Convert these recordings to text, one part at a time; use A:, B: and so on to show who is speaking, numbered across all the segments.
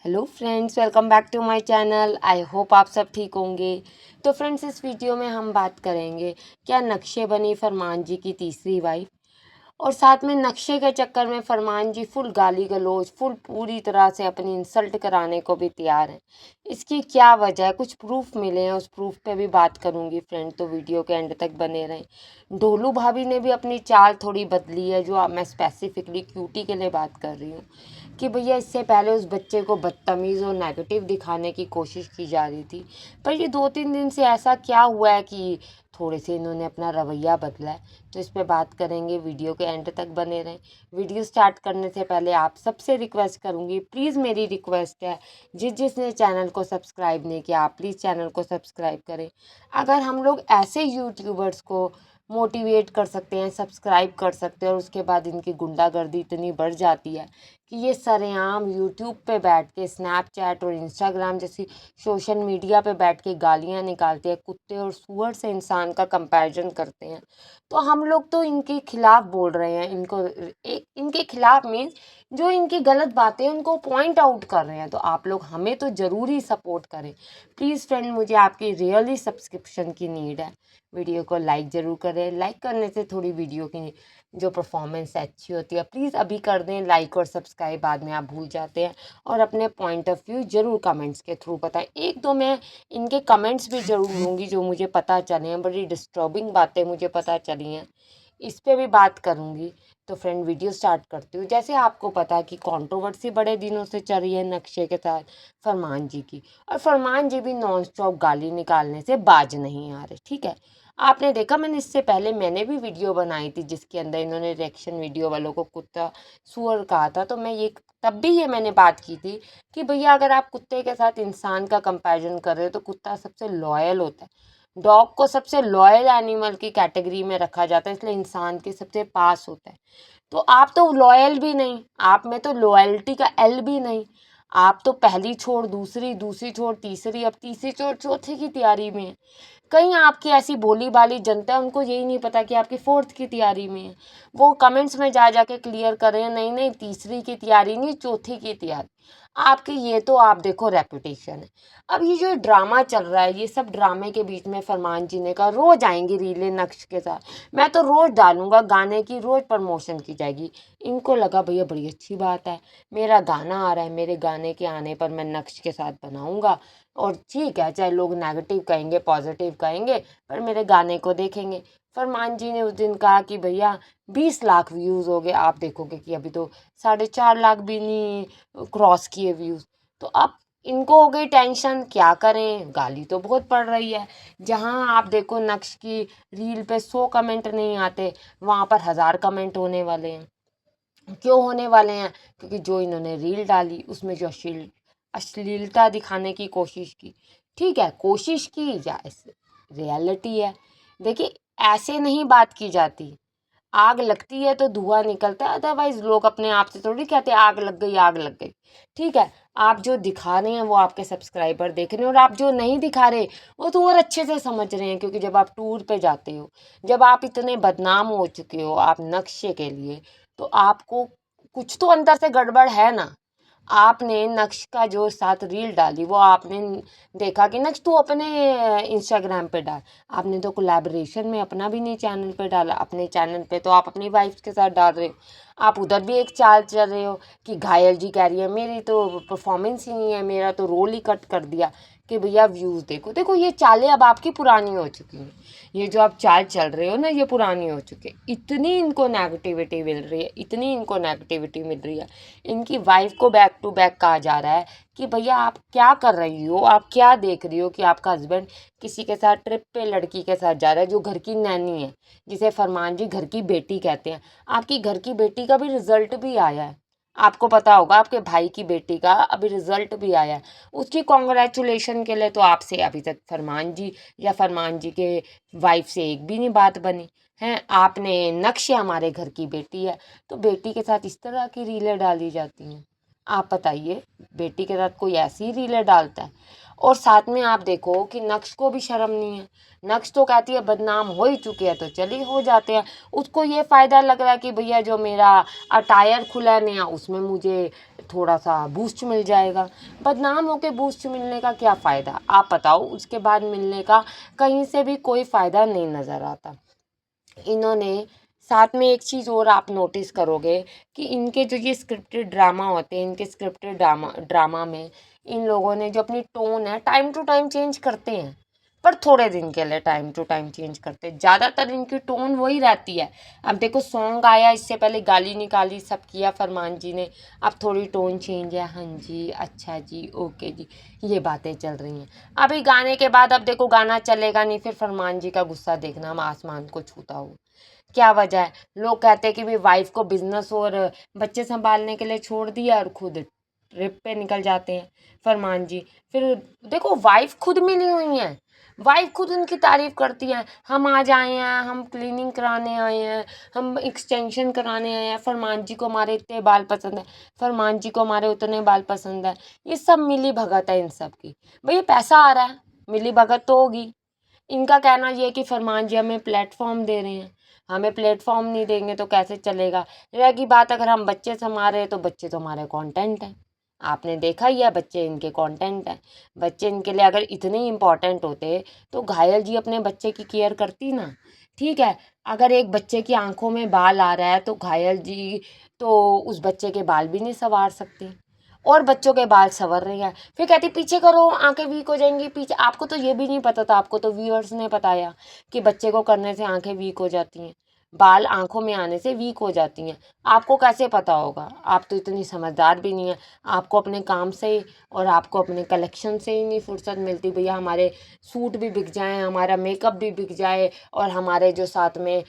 A: Hello friends, welcome back to my channel. I hope आप सब ठीक होंगे। तो फ्रेंड्स, इस वीडियो में हम बात करेंगे क्या नक्शे बनी फरमान जी की तीसरी वाइफ, और साथ में नक्शे के चक्कर में फरमान जी फुल गाली गलौज, फुल पूरी तरह से अपनी इंसल्ट कराने को भी तैयार हैं। इसकी क्या वजह है, कुछ प्रूफ मिले हैं, उस प्रूफ पे भी बात करूंगी फ्रेंड, तो वीडियो के एंड तक बने रहें। ढोलू भाभी ने भी अपनी चाल थोड़ी बदली है, जो मैं स्पेसिफिकली क्यूटी के लिए बात कर रही हूँ कि भैया इससे पहले उस बच्चे को बदतमीज़ और नेगेटिव दिखाने की कोशिश की जा रही थी, पर ये 2-3 दिन से ऐसा क्या हुआ है कि थोड़े से इन्होंने अपना रवैया बदला है। तो इस पे बात करेंगे, वीडियो के एंड तक बने रहें। वीडियो स्टार्ट करने से पहले आप सबसे रिक्वेस्ट करूँगी, प्लीज़ मेरी रिक्वेस्ट है, जिसने चैनल को सब्सक्राइब नहीं किया आप प्लीज़ चैनल को सब्सक्राइब करें। अगर हम लोग ऐसे यूट्यूबर्स को मोटिवेट कर सकते हैं, सब्सक्राइब कर सकते हैं, और उसके बाद इनकी गुंडागर्दी इतनी बढ़ जाती है कि ये सरेआम यूट्यूब पे बैठ के स्नैपचैट और इंस्टाग्राम जैसी सोशल मीडिया पे बैठ के गालियाँ निकालते हैं, कुत्ते और सूअर से इंसान का कंपैरिजन करते हैं, तो हम लोग तो इनके खिलाफ बोल रहे हैं। इनके खिलाफ मीन्स जो इनकी गलत बातें हैं उनको पॉइंट आउट कर रहे हैं, तो आप लोग हमें तो ज़रूर ही सपोर्ट करें प्लीज़ फ्रेंड। मुझे आपकी रियली सब्सक्रिप्शन की नीड है। वीडियो को लाइक ज़रूर करें, लाइक करने से थोड़ी वीडियो की जो परफॉर्मेंस अच्छी होती है, प्लीज़ अभी कर दें लाइक और सब्सक्राइब, बाद में आप भूल जाते हैं। और अपने पॉइंट ऑफ व्यू ज़रूर कमेंट्स के थ्रू बताएं। एक दो मैं इनके कमेंट्स भी ज़रूर लूँगी जो मुझे पता चले हैं, बड़ी डिस्टर्बिंग बातें मुझे पता चली हैं, इस पे भी बात करूँगी। तो फ्रेंड, वीडियो स्टार्ट करती हूँ। जैसे आपको पता है कि कंट्रोवर्सी बड़े दिनों से चल रही है नक्शे के साथ फरमान जी की, और फरमान जी भी नॉन स्टॉप गाली निकालने से बाज नहीं आ रहे। ठीक है, आपने देखा मैंने भी वीडियो बनाई थी जिसके अंदर इन्होंने रिएक्शन वीडियो वालों को कुत्ता सुअर कहा था, तो मैं ये तब भी ये मैंने बात की थी कि भैया अगर आप कुत्ते के साथ इंसान का कंपैरिजन कर रहे हो तो कुत्ता सबसे लॉयल होता है, डॉग को सबसे लॉयल एनिमल की कैटेगरी में रखा जाता है, इसलिए इंसान के सबसे पास होता है। तो आप तो लॉयल भी नहीं, आप में तो लॉयल्टी का एल भी नहीं। आप तो पहली छोड़ दूसरी, दूसरी छोड़ तीसरी, अब तीसरी छोड़ चौथी की तैयारी में है। कहीं आपकी ऐसी भोली भाली जनता है, उनको यही नहीं पता कि आपकी फोर्थ की तैयारी में है। वो कमेंट्स में जा जाके क्लियर कर रहे हैं, नहीं नहीं तीसरी की तैयारी नहीं, चौथी की तैयारी। आपकी ये तो आप देखो रेपुटेशन है। अब ये जो ड्रामा चल रहा है, ये सब ड्रामे के बीच में फरमान जी ने कहा रोज आएंगी रीलें नक्श के साथ, मैं तो रोज डालूंगा गाने की, रोज प्रमोशन की जाएगी। इनको लगा भैया बड़ी अच्छी बात है, मेरा गाना आ रहा है, मेरे गाने के आने पर मैं नक्श के साथ बनाऊंगा, और ठीक है चाहे लोग नेगेटिव कहेंगे पॉजिटिव कहेंगे, पर मेरे गाने को देखेंगे। फरमान जी ने उस दिन कहा कि भैया 20 लाख व्यूज़ हो गए, आप देखोगे कि अभी तो 4.5 लाख भी नहीं क्रॉस किए व्यूज़। तो अब इनको हो गई टेंशन, क्या करें, गाली तो बहुत पड़ रही है। जहाँ आप देखो नक्श की रील पे 100 कमेंट नहीं आते, वहाँ पर 1000 कमेंट होने वाले हैं। क्यों होने वाले हैं? क्योंकि जो इन्होंने रील डाली उसमें जो अश्लीलता दिखाने की कोशिश की, ठीक है कोशिश की या रियलिटी है। देखिए, ऐसे नहीं बात की जाती। आग लगती है तो धुआं निकलता है, अदरवाइज लोग अपने आप से थोड़ी कहते आग लग गई आग लग गई। ठीक है, आप जो दिखा रहे हैं वो आपके सब्सक्राइबर देख रहे हैं, और आप जो नहीं दिखा रहे वो तो और अच्छे से समझ रहे हैं, क्योंकि जब आप टूर पे जाते हो, जब आप इतने बदनाम हो चुके हो आप नक्शे के लिए, तो आपको कुछ तो अंदर से गड़बड़ है ना। आपने नक्श का जो साथ रील डाली वो आपने देखा कि नक्श तू अपने इंस्टाग्राम पे डाल, आपने तो कोलैबोरेशन में अपना भी नहीं चैनल पे डाला, अपने चैनल पे तो आप अपनी वाइफ के साथ डाल रहे हो। आप उधर भी एक चाल चल रहे हो कि घायल जी कह रही है मेरी तो परफॉर्मेंस ही नहीं है, मेरा तो रोल ही कट कर दिया कि भैया व्यूज़ देखो। देखो ये चालें अब आपकी पुरानी हो चुकी हैं, ये जो आप चाल चल रहे हो ना ये पुरानी हो चुकी है। इतनी इनको नेगेटिविटी मिल रही है, इतनी इनको नेगेटिविटी मिल रही है, इनकी वाइफ को बैक टू बैक कहा जा रहा है कि भैया आप क्या कर रही हो, आप क्या देख रही हो कि आपका हस्बैंड किसी के साथ ट्रिप पे लड़की के साथ जा रहा है जो घर की नैनी है, जिसे फरमान जी घर की बेटी कहते हैं। आपकी घर की बेटी का भी रिजल्ट भी आया है, आपको पता होगा, आपके भाई की बेटी का अभी रिजल्ट भी आया है। उसकी कॉन्ग्रेचुलेशन के लिए तो आपसे अभी तक फरमान जी या फरमान जी के वाइफ से एक भी नहीं बात बनी है। आपने नक्शे हमारे घर की बेटी है, तो बेटी के साथ इस तरह की रीलें डाली जाती हैं। आप बताइए, बेटी के साथ कोई ऐसी रीलें डालता है? और साथ में आप देखो कि नक्श को भी शर्म नहीं है। नक्श तो कहती है बदनाम हो ही चुके हैं तो चलिए हो जाते हैं। उसको ये फ़ायदा लग रहा है कि भैया जो मेरा टायर खुला है नया उसमें मुझे थोड़ा सा बूस्ट मिल जाएगा। बदनाम होके बूस्ट मिलने का क्या फ़ायदा आप बताओ, उसके बाद मिलने का कहीं से भी कोई फ़ायदा नहीं नज़र आता। इन्होंने साथ में एक चीज़ और आप नोटिस करोगे कि इनके जो ये स्क्रिप्टेड ड्रामा होते हैं, इनके स्क्रिप्टेड ड्रामा ड्रामा में इन लोगों ने जो अपनी टोन है टाइम टू टाइम चेंज करते हैं, पर थोड़े दिन के लिए टाइम टू टाइम चेंज करते हैं। ज़्यादातर इनकी टोन वही रहती है। अब देखो सॉन्ग आया, इससे पहले गाली निकाली सब किया फरमान जी ने, अब थोड़ी टोन चेंज है, हाँ जी अच्छा जी ओके जी, ये बातें चल रही हैं। अभी गाने के बाद अब देखो गाना चलेगा नहीं, फिर फरमान जी का गुस्सा देखना हम आसमान को छूता हुआ। क्या वजह है? लोग कहते हैं कि भाई वाइफ को बिजनेस और बच्चे संभालने के लिए छोड़ दिया और खुद ट्रिप पे निकल जाते हैं फरमान जी। फिर देखो वाइफ खुद मिली हुई हैं, वाइफ खुद उनकी तारीफ करती है, हम आज आए हैं, हम क्लीनिंग कराने आए हैं, हम एक्सटेंशन कराने आए हैं, फरमान जी को हमारे इतने बाल पसंद है, फरमान जी को हमारे उतने बाल पसंद है। ये सब मिली भगत है इन सब की। भाई पैसा आ रहा है, मिली भगत तो होगी। इनका कहना ये है कि फरमान जी हमें प्लेटफॉर्म दे रहे हैं, हमें प्लेटफॉर्म नहीं देंगे तो कैसे चलेगा। रहेगी बात अगर हम बच्चे संभाल रहे हैं तो बच्चे तो हमारे कंटेंट हैं। आपने देखा ही है बच्चे इनके कंटेंट हैं। बच्चे इनके लिए अगर इतने इम्पोर्टेंट होते तो घायल जी अपने बच्चे की केयर करती ना। ठीक है, अगर एक बच्चे की आंखों में बाल आ रहा है तो घायल जी तो उस बच्चे के बाल भी नहीं संवार सकती, और बच्चों के बाल संवर रही हैं। फिर कहती पीछे करो आंखें वीक हो जाएंगी पीछे। आपको तो ये भी नहीं पता था, आपको तो व्यूअर्स ने बताया कि बच्चे को करने से आंखें वीक हो जाती हैं, बाल आंखों में आने से वीक हो जाती हैं। आपको कैसे पता होगा? आप तो इतनी समझदार भी नहीं है। आपको अपने काम से और आपको अपने कलेक्शन से ही नहीं फुर्सत मिलती भैया हमारे सूट भी बिक जाएं, हमारा मेकअप भी बिक जाए, और हमारे जो साथ में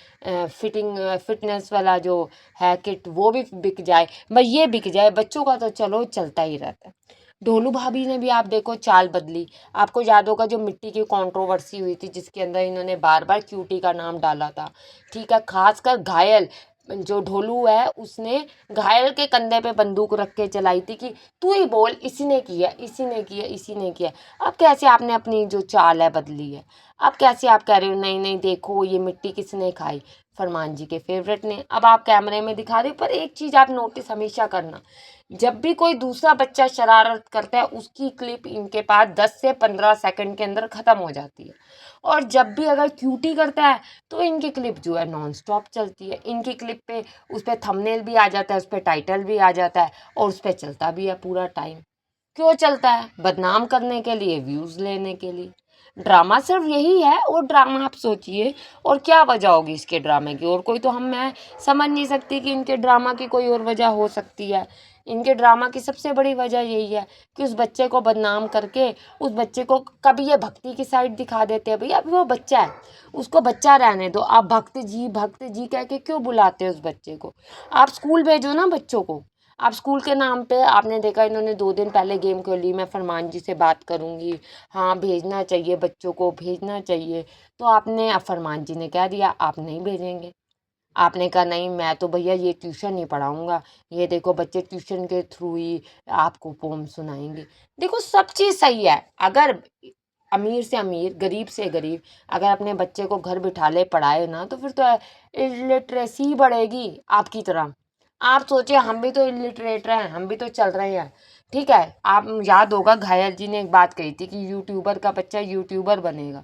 A: फिटनेस वाला जो है किट वो भी बिक जाए, भाई ये बिक जाए, बच्चों का तो चलो चलता ही रहता है। ढोलू भाभी ने भी आप देखो चाल बदली। आपको याद होगा जो मिट्टी की कंट्रोवर्सी हुई थी जिसके अंदर इन्होंने बार बार क्यूटी का नाम डाला था। ठीक है, खासकर घायल जो ढोलू है उसने घायल के कंधे पे बंदूक रख के चलाई थी कि तू ही बोल, इसी ने किया, इसी ने किया, इसी ने किया। अब कैसे आपने अपनी जो चाल है बदली है? अब कैसे आप कह रहे हो नहीं नहीं देखो ये मिट्टी किसने खाई? फरमान जी के फेवरेट ने। अब आप कैमरे में दिखा रहे हो, पर एक चीज़ आप नोटिस हमेशा करना, जब भी कोई दूसरा बच्चा शरारत करता है उसकी क्लिप इनके पास 10 से 15 सेकंड के अंदर ख़त्म हो जाती है, और जब भी अगर क्यूटी करता है तो इनकी क्लिप जो है नॉन स्टॉप चलती है। इनकी क्लिप पे उस पर थंबनेल भी आ जाता है, उस पर टाइटल भी आ जाता है, और उस पर चलता भी है पूरा टाइम। क्यों चलता है? बदनाम करने के लिए, व्यूज़ लेने के लिए। ड्रामा सिर्फ यही है, और ड्रामा आप सोचिए और क्या वजह होगी इसके ड्रामे की, और कोई तो मैं समझ नहीं सकती कि इनके ड्रामा की कोई और वजह हो सकती है। इनके ड्रामा की सबसे बड़ी वजह यही है कि उस बच्चे को बदनाम करके उस बच्चे को कभी ये भक्ति की साइड दिखा देते हैं। भैया अभी वो बच्चा है, उसको बच्चा रहने दो। आप भक्त जी कह के क्यों बुलाते हो उस बच्चे को? आप स्कूल भेजो ना बच्चों को। आप स्कूल के नाम पे आपने देखा इन्होंने 2 दिन पहले गेम खोली, मैं फरमान जी से बात करूंगी, हाँ भेजना चाहिए बच्चों को, भेजना चाहिए। तो आपने फरमान जी ने कह दिया आप नहीं भेजेंगे। आपने कहा नहीं मैं तो भैया ये ट्यूशन नहीं पढ़ाऊंगा, ये देखो बच्चे ट्यूशन के थ्रू ही आपको पोम सुनाएंगे। देखो सब चीज़ सही है, अगर अमीर से अमीर गरीब से गरीब अगर अपने बच्चे को घर बिठा ले पढ़ाए ना तो फिर तो इलिटरेसी बढ़ेगी आपकी तरह। आप सोचिए हम भी तो इलिटरेट हैं, हम भी तो चल रहे हैं। ठीक है, आप याद होगा घायल जी ने एक बात कही थी कि यूट्यूबर का बच्चा यूट्यूबर बनेगा।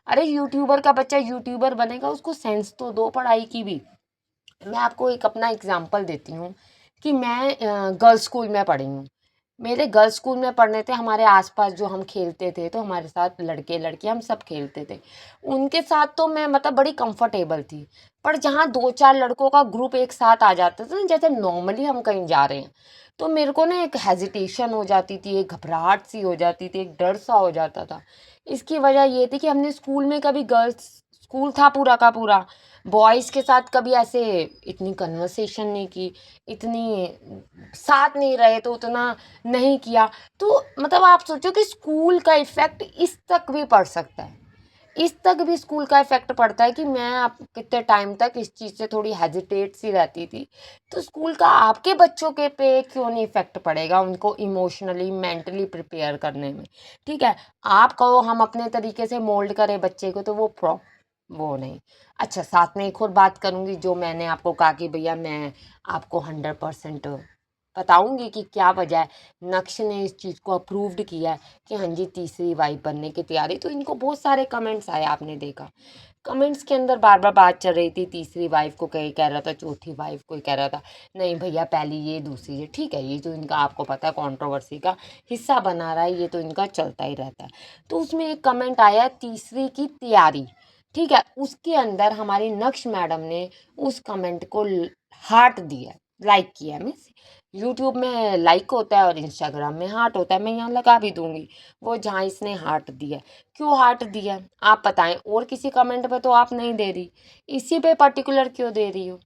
A: अरे यूट्यूबर का बच्चा यूट्यूबर बनेगा, उसको सेंस तो दो पढ़ाई की भी। मैं आपको एक अपना एग्जांपल देती हूँ कि मैं गर्ल्स स्कूल में पढ़ी हूँ। मेरे गर्ल्स स्कूल में पढ़ने थे, हमारे आसपास जो हम खेलते थे तो हमारे साथ लड़के लड़कियां हम सब खेलते थे। उनके साथ तो मैं मतलब बड़ी कंफर्टेबल थी। पर जहाँ 2-4 लड़कों का ग्रुप एक साथ आ जाता था ना, जैसे नॉर्मली हम कहीं जा रहे हैं, तो मेरे को ना एक हेजिटेशन हो जाती थी, एक घबराहट सी हो जाती थी, एक डर सा हो जाता था। इसकी वजह ये थी कि हमने स्कूल में कभी गर्ल्स स्कूल था पूरा का पूरा, बॉयज़ के साथ कभी ऐसे इतनी कन्वर्सेशन नहीं की, इतनी साथ नहीं रहे तो उतना नहीं किया। तो मतलब आप सोचो कि स्कूल का इफ़ेक्ट इस तक भी पड़ सकता है। इस तक भी स्कूल का इफेक्ट पड़ता है कि मैं आप कितने टाइम तक इस चीज़ से थोड़ी हेजिटेट सी रहती थी। तो स्कूल का आपके बच्चों के पे क्यों नहीं इफेक्ट पड़ेगा उनको इमोशनली मेंटली प्रिपेयर करने में। ठीक है, आप कहो हम अपने तरीके से मोल्ड करें बच्चे को, तो वो नहीं। अच्छा, साथ में एक और बात करूंगी, जो मैंने आपको कहा कि भैया मैं आपको 100% बताऊंगी कि क्या वजह है नक्श ने इस चीज़ को अप्रूव्ड किया है कि हाँ जी तीसरी वाइफ बनने की तैयारी। तो इनको बहुत सारे कमेंट्स आए, आपने देखा कमेंट्स के अंदर बार बार बात चल रही थी, तीसरी वाइफ को कोई कह रहा था, चौथी वाइफ कोई कह रहा था। नहीं भैया, पहली ये दूसरी ये, ठीक है, ये जो इनका आपको पता है कंट्रोवर्सी का हिस्सा बना रहा है, ये तो इनका चलता ही रहता है। तो उसमें एक कमेंट आया तीसरी की तैयारी, ठीक है, उसके अंदर हमारी नक्श मैडम ने उस कमेंट को हार्ट दिया, लाइक किया। मीन्स यूट्यूब में लाइक होता है और इंस्टाग्राम में हार्ट होता है, मैं यहाँ लगा भी दूंगी वो जहाँ इसने हार्ट दिया। क्यों हार्ट दिया आप बताएं, और किसी कमेंट पे तो आप नहीं दे रही, इसी पे पर्टिकुलर क्यों दे रही हो?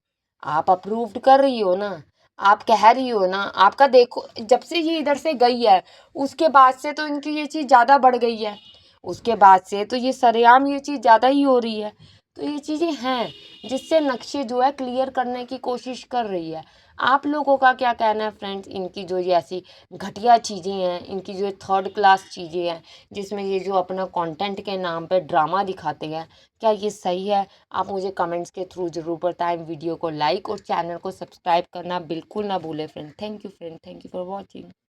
A: आप अप्रूव्ड कर रही हो ना, आप कह रही हो ना। आपका देखो, जब से ये इधर से गई है उसके बाद से तो इनकी ये चीज़ ज़्यादा बढ़ गई है, उसके बाद से तो ये सरेआम ये चीज़ ज़्यादा ही हो रही है। तो ये चीज़ें हैं जिससे नक्शे जो है क्लियर करने की कोशिश कर रही है। आप लोगों का क्या कहना है फ्रेंड्स, इनकी जो ये ऐसी घटिया चीज़ें हैं, इनकी जो थर्ड क्लास चीज़ें हैं, जिसमें ये जो अपना कंटेंट के नाम पे ड्रामा दिखाते हैं, क्या ये सही है? आप मुझे कमेंट्स के थ्रू ज़रूर बताएं। वीडियो को लाइक और चैनल को सब्सक्राइब करना बिल्कुल ना भूलें friend. Thank you friend, thank you for watching.